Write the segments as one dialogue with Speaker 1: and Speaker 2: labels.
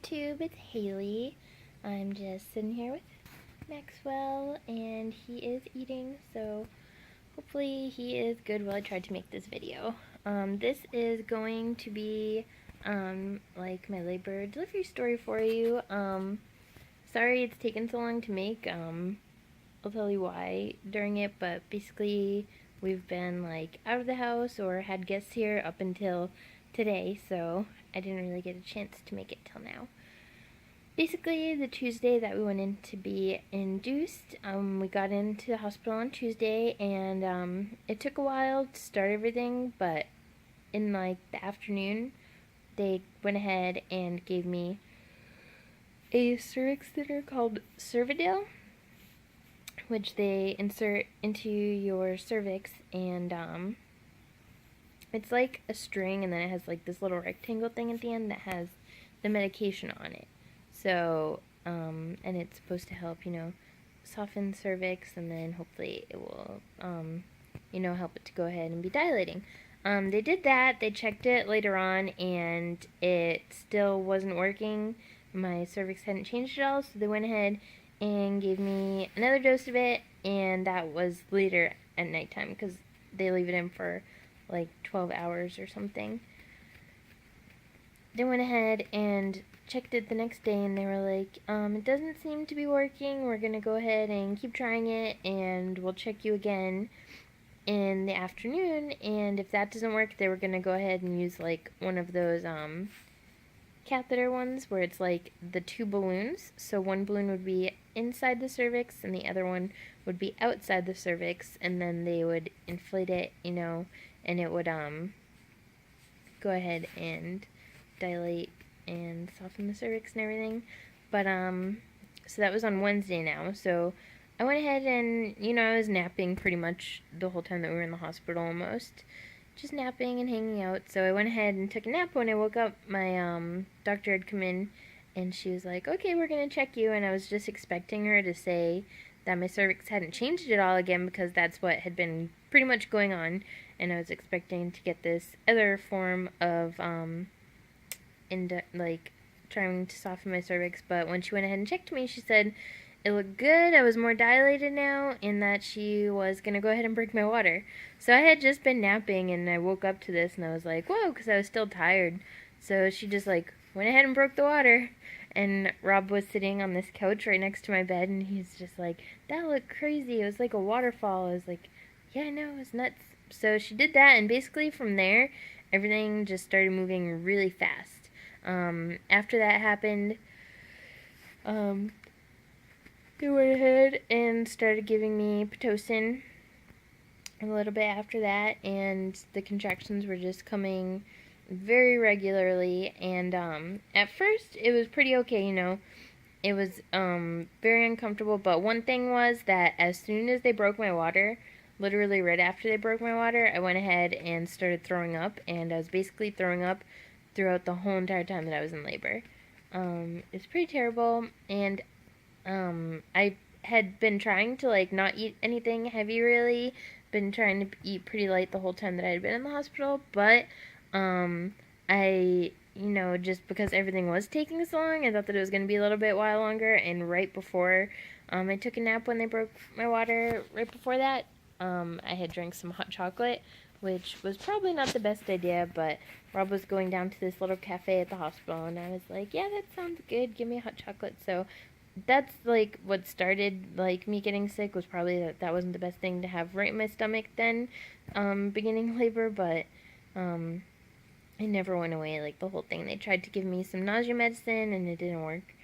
Speaker 1: YouTube, it's Haley. I'm just sitting here with Maxwell and he is eating, so hopefully he is good while I tried to make this video. This is going to be like my labor delivery story for you. Sorry it's taken so long to make. I'll tell you why during it, but basically we've been like out of the house or had guests here up until today, so I didn't really get a chance to make it till now. Basically, the Tuesday that we went in to be induced, we got into the hospital on Tuesday, and it took a while to start everything, but in like the afternoon, they went ahead and gave me a cervix thinner called Cervidil, which they insert into your cervix, and it's like a string, and then it has like this little rectangle thing at the end that has the medication on it. So, and it's supposed to help, soften the cervix, and then hopefully it will, help it to go ahead and be dilating. They did that, they checked it later on, and it still wasn't working. My cervix hadn't changed at all, so they went ahead and gave me another dose of it, and that was later at nighttime, because they leave it in for like 12 hours or something. They went ahead and checked it the next day, and they were like, it doesn't seem to be working. We're going to go ahead and keep trying it, and we'll check you again in the afternoon, and if that doesn't work, they were going to go ahead and use like one of those catheter ones where it's like the two balloons. So one balloon would be inside the cervix, and the other one would be outside the cervix, and then they would inflate it, and it would go ahead and dilate and soften the cervix and everything. But so that was on Wednesday now. So I went ahead and I was napping pretty much the whole time that we were in the hospital, almost just napping and hanging out. So I went ahead and took a nap. When I woke up, my doctor had come in, and she was like, okay, we're gonna check you. And I was just expecting her to say that my cervix hadn't changed at all again, because that's what had been pretty much going on, and I was expecting to get this other form of like trying to soften my cervix. But when she went ahead and checked me, she said it looked good, I was more dilated now, and that she was gonna go ahead and break my water. So I had just been napping, and I woke up to this, and I was like, whoa, because I was still tired. So she just like went ahead and broke the water, and Rob was sitting on this couch right next to my bed, and he's just like, that looked crazy, it was like a waterfall. I was like, yeah, I know, it was nuts. So she did that, and basically from there, everything just started moving really fast. After that happened, they went ahead and started giving me Pitocin a little bit after that, and the contractions were just coming very regularly, and at first it was pretty okay, it was very uncomfortable, but one thing was that as soon as they broke my water, literally right after they broke my water, I went ahead and started throwing up, and I was basically throwing up throughout the whole entire time that I was in labor. It's pretty terrible, and I had been trying to like not eat anything heavy, really. Been trying to eat pretty light the whole time that I had been in the hospital, but I, just because everything was taking so long, I thought that it was going to be a little bit while longer, and right before I took a nap when they broke my water, right before that, I had drank some hot chocolate, which was probably not the best idea, but Rob was going down to this little cafe at the hospital, and I was like, yeah, that sounds good, give me a hot chocolate. So that's like what started like me getting sick, was probably that wasn't the best thing to have right in my stomach then, beginning labor, but it never went away, like the whole thing. They tried to give me some nausea medicine, and it didn't work.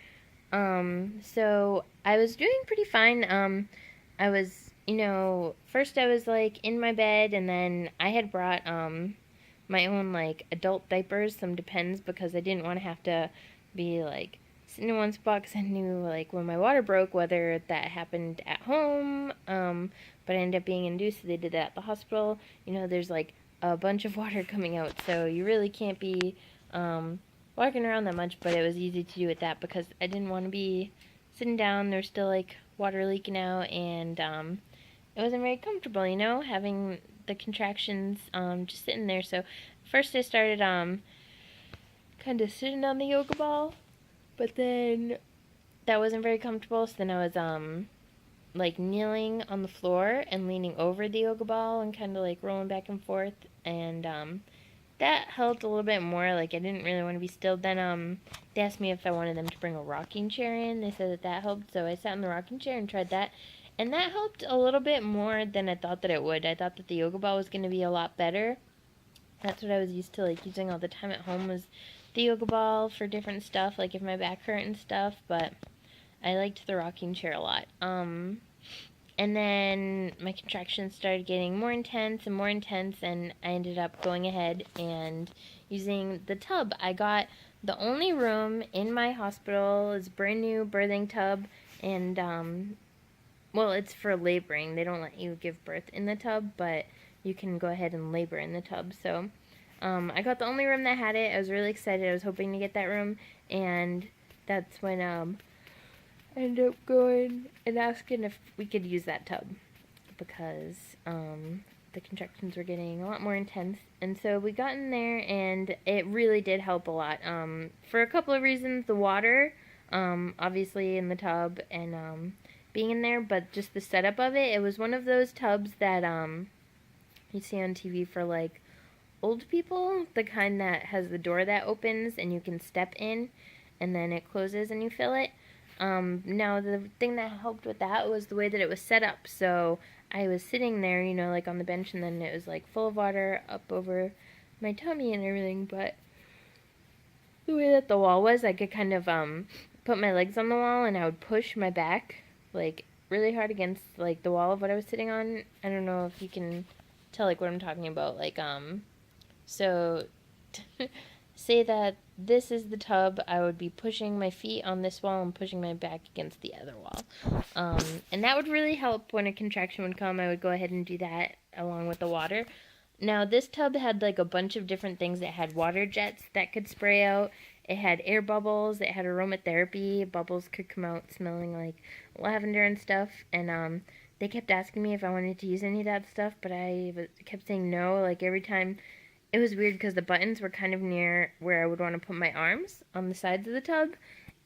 Speaker 1: So I was doing pretty fine. I was, first I was like in my bed, and then I had brought my own like adult diapers, some Depends, because I didn't want to have to be like sitting in one spot, because I knew like when my water broke, whether that happened at home, but I ended up being induced, so they did that at the hospital. There's like a bunch of water coming out, so you really can't be walking around that much, but it was easy to do with that, because I didn't want to be sitting down. There's still like water leaking out, and it wasn't very comfortable, having the contractions just sitting there. So first I started kind of sitting on the yoga ball, But then that wasn't very comfortable, so then I was like kneeling on the floor and leaning over the yoga ball and kind of like rolling back and forth, and that helped a little bit more. Like I didn't really want to be still. Then they asked me if I wanted them to bring a rocking chair in. They said that that helped, so I sat in the rocking chair and tried that, and that helped a little bit more than I thought that it would. I thought that the yoga ball was going to be a lot better. That's what I was used to like using all the time at home, was the yoga ball for different stuff, like if my back hurt and stuff. But I liked the rocking chair a lot. And then my contractions started getting more intense and more intense, and I ended up going ahead and using the tub. I got the only room in my hospital is brand new birthing tub, and well, it's for laboring. They don't let you give birth in the tub, but you can go ahead and labor in the tub. So I got the only room that had it. I was really excited. I was hoping to get that room, and that's when I ended up going and asking if we could use that tub, because the contractions were getting a lot more intense. And so we got in there, and it really did help a lot. For a couple of reasons: the water, obviously in the tub, and being in there, but just the setup of it. It was one of those tubs that you see on TV for like old people, the kind that has the door that opens and you can step in, and then it closes and you fill it. Now the thing that helped with that was the way that it was set up. So I was sitting there, you know, like on the bench, and then it was like full of water up over my tummy and everything. But the way that the wall was, I could kind of put my legs on the wall, and I would push my back like really hard against like the wall of what I was sitting on. I don't know if you can tell like what I'm talking about. Like so say that this is the tub, I would be pushing my feet on this wall and pushing my back against the other wall. And that would really help when a contraction would come. I would go ahead and do that along with the water. Now, this tub had like a bunch of different things. It had water jets that could spray out. It had air bubbles. It had aromatherapy. Bubbles could come out smelling like lavender and stuff. And they kept asking me if I wanted to use any of that stuff, but I kept saying no. Like every time, it was weird because the buttons were kind of near where I would want to put my arms on the sides of the tub,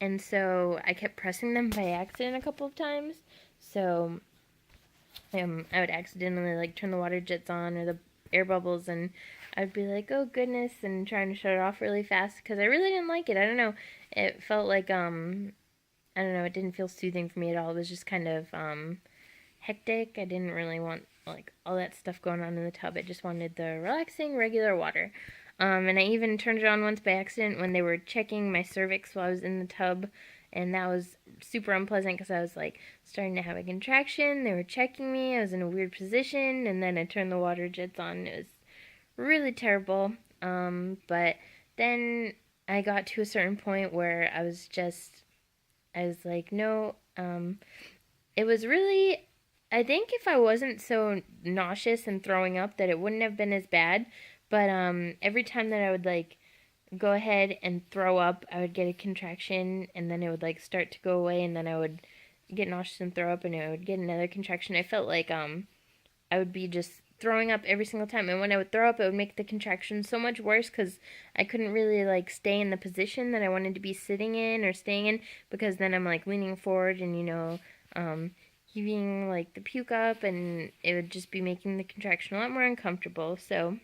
Speaker 1: and so I kept pressing them by accident a couple of times. So I would accidentally like turn the water jets on or the air bubbles, and I'd be like, oh goodness, and trying to shut it off really fast because I really didn't like it. I don't know. It felt like I don't know. It didn't feel soothing for me at all. It was just kind of hectic. I didn't really want like all that stuff going on in the tub. I just wanted the relaxing regular water. And I even turned it on once by accident when they were checking my cervix while I was in the tub, and that was super unpleasant because I was like starting to have a contraction. They were checking me. I was in a weird position, and then I turned the water jets on. It was really terrible. But then I got to a certain point where I was like, no. It was really, I think if I wasn't so nauseous and throwing up that it wouldn't have been as bad. But every time that I would like go ahead and throw up, I would get a contraction, and then it would like start to go away, and then I would get nauseous and throw up, and I would get another contraction. I felt like I would be just throwing up every single time, and when I would throw up, it would make the contraction so much worse because I couldn't really like stay in the position that I wanted to be sitting in or staying in, because then I'm like leaning forward and heaving like the puke up, and it would just be making the contraction a lot more uncomfortable. So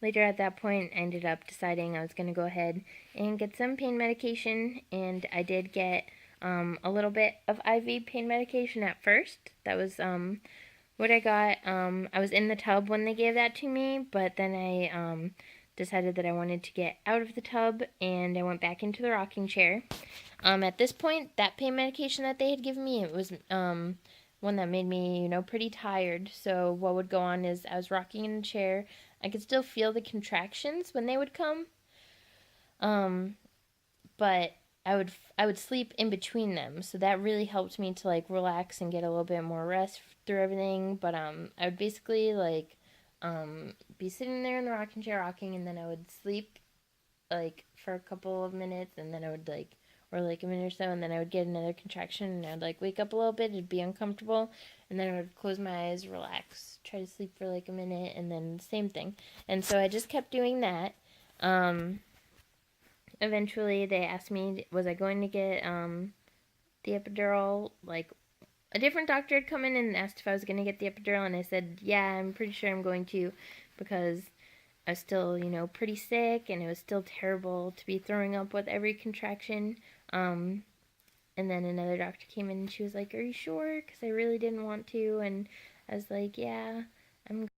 Speaker 1: later at that point, I ended up deciding I was going to go ahead and get some pain medication, and I did get a little bit of IV pain medication at first. That was what I got. I was in the tub when they gave that to me, but then I decided that I wanted to get out of the tub, and I went back into the rocking chair. At this point, that pain medication that they had given me, it was one that made me, pretty tired. So what would go on is I was rocking in the chair. I could still feel the contractions when they would come, but I would sleep in between them. So that really helped me to like relax and get a little bit more rest through everything. But I would basically like be sitting there in the rocking chair rocking, and then I would sleep like for a couple of minutes, and then I would or like a minute or so, and then I would get another contraction, and I'd like wake up a little bit, it'd be uncomfortable, and then I would close my eyes, relax, try to sleep for like a minute, and then same thing. And so I just kept doing that. eventually they asked me, was I going to get the epidural? Like, a different doctor had come in and asked if I was going to get the epidural, and I said, yeah, I'm pretty sure I'm going to, because I was still, pretty sick, and it was still terrible to be throwing up with every contraction. And then another doctor came in and she was like, are you sure? Because I really didn't want to. And I was like, yeah, I'm